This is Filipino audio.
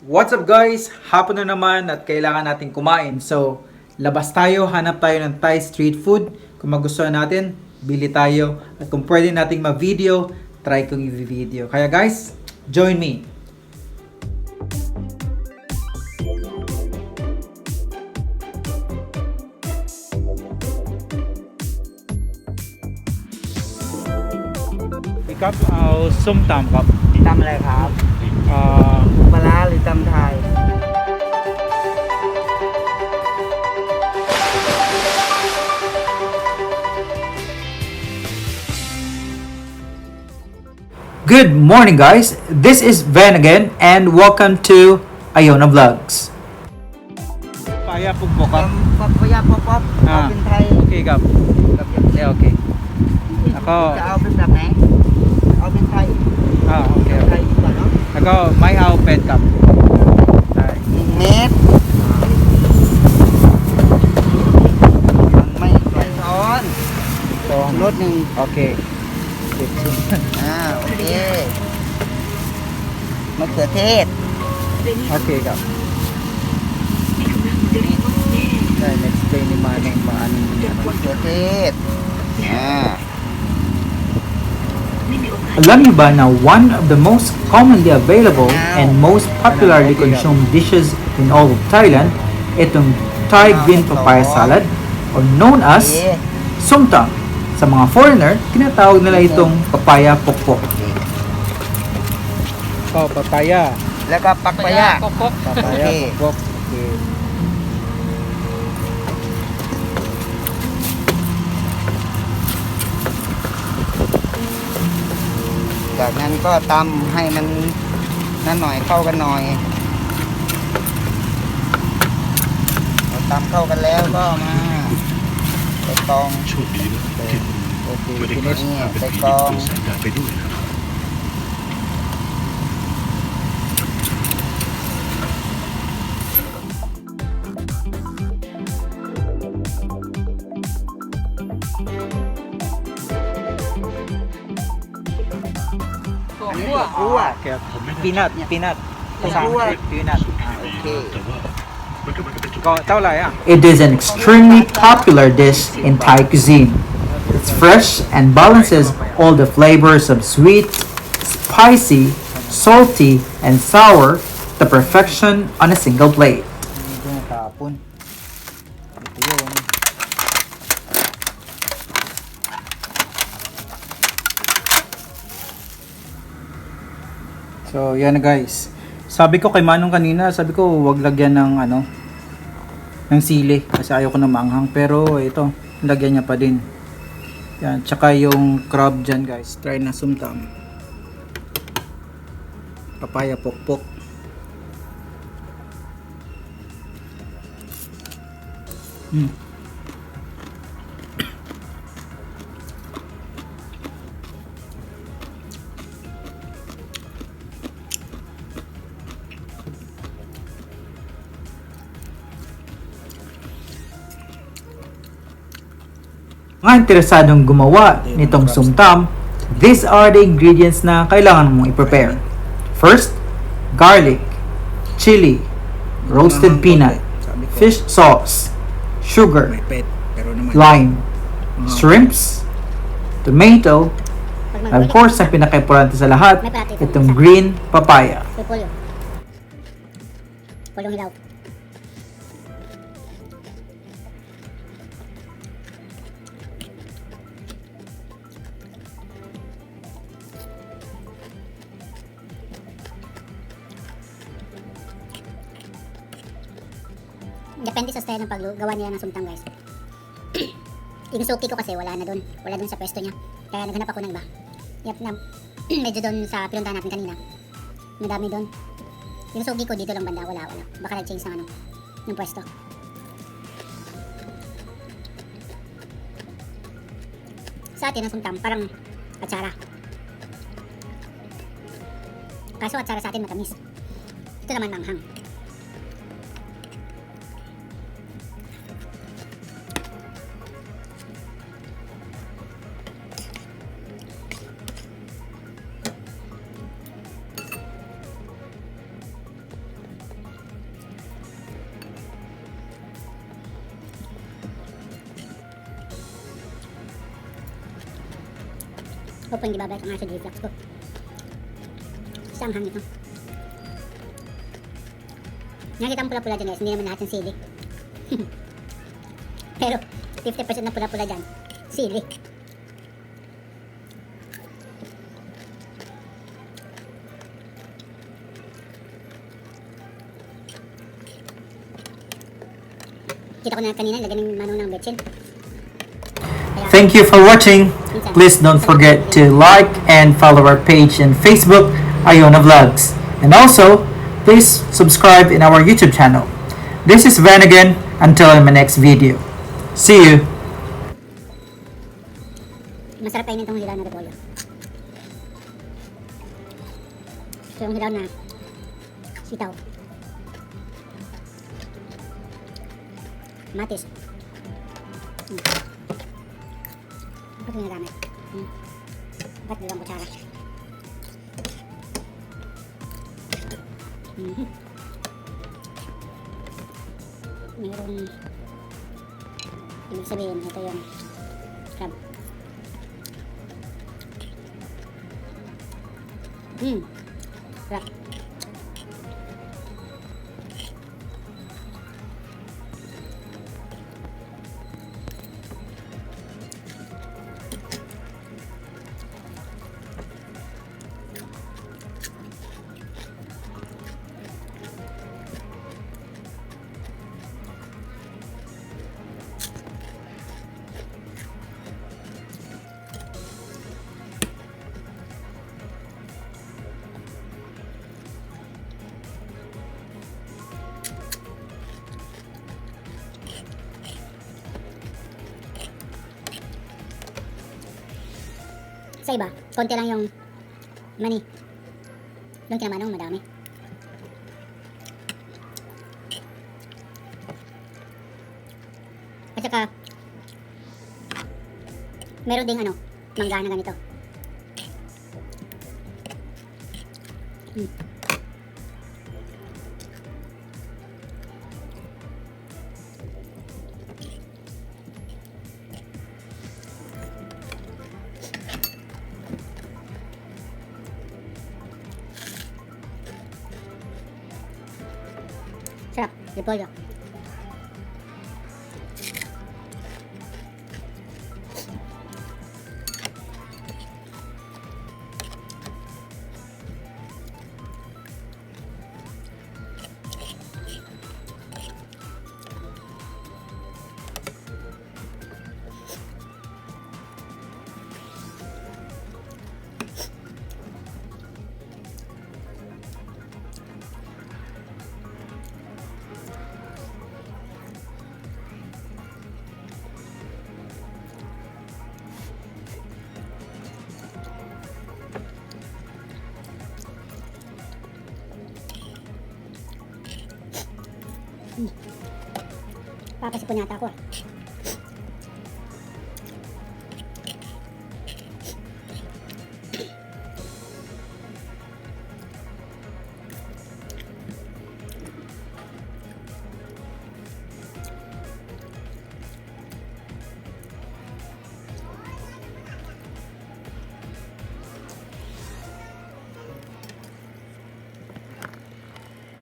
What's up guys? Hapon na naman at kailangan natin kumain. So, labas tayo, hanap tayo ng Thai street food. Kung magustuhan natin, bili tayo. At kung pwede nating ma-video, try kong i-video. Kaya guys, join me. Pick up our Som Tam ครับ ตำอะไรครับปลาร้าหรือตำไทย Good morning guys, this is Van again and welcome to Iona Vlogs. Papaya po ครับ ป๊อปยาป๊อปป๊อปเอาเป็นไทย โอเคครับ กับอย่าง โอเคแล้วก็ จะเอาเป็นแบบไหนเอาเป็นไทย โอเค ไทยดีกว่าเนาะ แล้วก็ไม่เอาเป็ดกับได้ 1 เมตรไม่ใส่ช้อน ตอง รสหนึ่ง โอเคเด็ดชิ้น โอเคมะเขือเทศ โอเคครับได้ next day นี่มาในมาอันนี้ มะเขือเทศ Alam niyo ba na one of the most commonly available and most popularly consumed dishes in all of Thailand, itong Thai green papaya salad or known as Som Tam. Sa mga foreigner, tinatawag nila itong papaya pokpok. Oh, papaya. แล้วก็ปักปะยะ Papaya Okay. pokpok. Okay. จากนั้นก็ตำให้มันนั่นหน่อยเข้ากันหน่อยเราตำเข้ากันแล้วก็มาใส่กรอง โชคดีนะที่คุณ โอเค ไม่ได้ ที ขา นี้ ด ใส่กรอง แสงแดดไปด้วยนะ อันนี้ถั่วคั่ว Okay. Peanut. Peanut. ถั่วคั่ว Peanut. โอเค แต่ว่ามันก็เป็นจุด ก็เท่าไหร่อ่ะ? It is an extremely popular dish in Thai cuisine. It's fresh and balances all the flavors of sweet, spicy, salty, and sour to perfection on a single plate. Ito yung tapon. Ito yun. So, yan na guys. Sabi ko kay Manong kanina, sabi ko wag lagyan ng ng sili kasi ayaw ko na maanghang, pero ito, lagyan niya pa din. Yan, tsaka yung crab dyan guys. Try na Som Tam. Papaya pokpok. Mga interesadong gumawa nitong Som Tam, these are the ingredients na kailangan mong i-prepare. First, garlic, chili, roasted peanut, fish sauce, sugar, lime, shrimps, tomato, and of course, ang pinaka-importante sa lahat, itong green papaya. Polyo. Polyong hilaw. Depende sa style ng paggawa nila ng Som Tam guys. Yung suki ko kasi wala dun sa pwesto niya. Kaya naghanap ako ng iba. Yep, na medyo doon sa pinuntahan natin kanina. Madami doon. Yung suki ko dito lang banda, wala. Baka nag-change ng pwesto. Sa atin ang Som Tam parang atsara. Kaso atsara sa atin matamis. Ito naman manghang. po hindi babalik ang acid reflux ko. Sa anghang nito. Nakita ang pula-pula dyan guys, hindi naman lahat yung sili. Pero 50% na pula-pula dyan, sili. Kita ko na kanina, lagyan ng manong ng betsin. Thank you for watching. Please don't forget to like and follow our page on Facebook, Iona Vlogs. And also, please subscribe in our YouTube channel. This is Van again. Until in my next video. See you. Masarap kainin itong hilaw na repolyo. So yung hilaw na sitaw. Matis. Ba't yung nagamit? Ba't dalawang kutsara? Mayroong ibig sabihin, ito yung crab. Crab. Sa iba, konti lang yung mani. Doon kina manong madami. At saka, meron ding mangga na ganito. Sarap, repolyo. Papasipon yata ako.